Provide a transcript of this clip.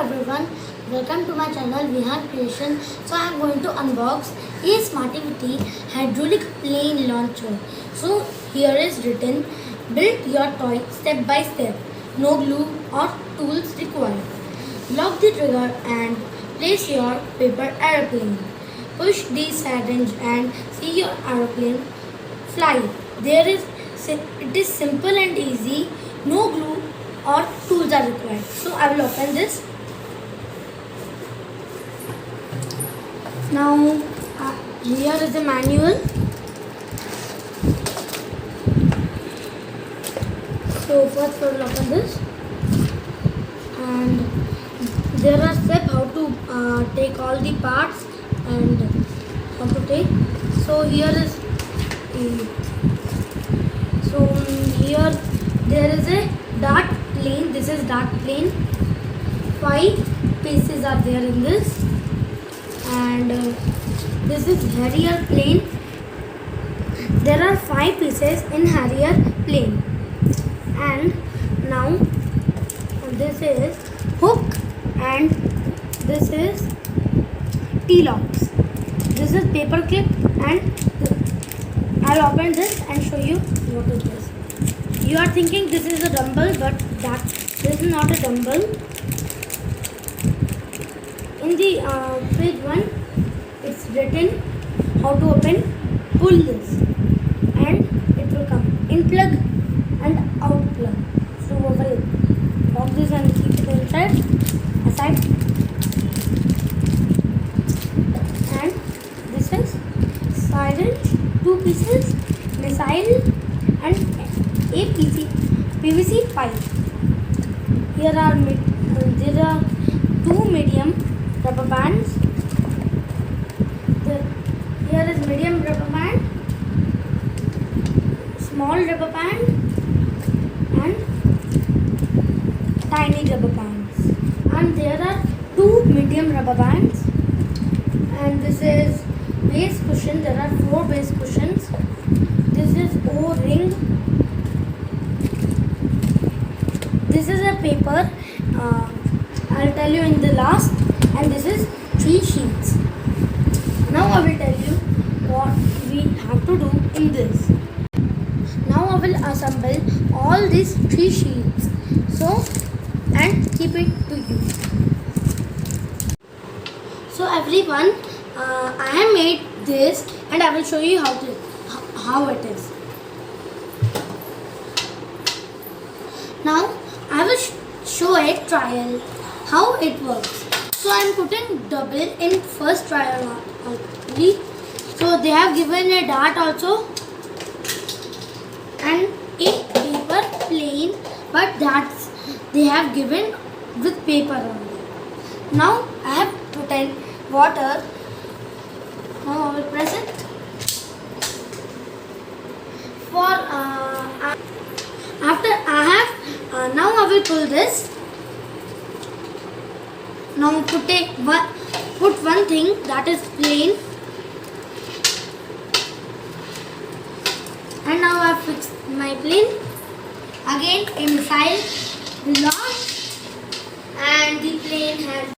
everyone, welcome to my channel Vihan Creation. So I am going to unbox a Smartivity hydraulic plane launcher. So here is written, build your toy step by step, no glue or tools required. Lock the trigger and place your paper aeroplane. Push the syringe and see your aeroplane fly. It is simple and easy, no glue or tools are required. So I will open this. Now here is the manual. So first we will open this, and there are steps how to take all the parts and how to take. So here is here there is a dart plane. This is dart plane. 5 pieces are there in this, and this is Harrier plane. There are 5 pieces in Harrier plane, and now this is hook and this is T-locks. This is paper clip, and I'll open this and show you what is this. You are thinking this is a dumbbell, but this is not a dumbbell. In the page 1, it's written how to open. Pull this, and it will come in plug and out plug. So we will lock this and keep it aside. And this is syringe, 2 pieces, missile, and a PVC pipe. There are 2 medium rubber bands. Here is medium rubber band, small rubber band, and tiny rubber bands. And there are 2 medium rubber bands. And this is base cushion. There are 4 base cushions. This is O-ring. This is a paper. I'll tell you in the last. And this is 3 sheets. Now I will tell you what we have to do in this. Now I will assemble all these 3 sheets. And keep it to you. So everyone, I have made this, and I will show you how it is. Now I will show a trial how it works. So I am putting double in first trial only. So they have given a dart also and a paper plane, but they have given with paper only. Now I have put in water. Now I will press it. Now I will pull this. Now put one thing, that is plane. And now I have fixed my plane. Again a missile will launch, and the plane has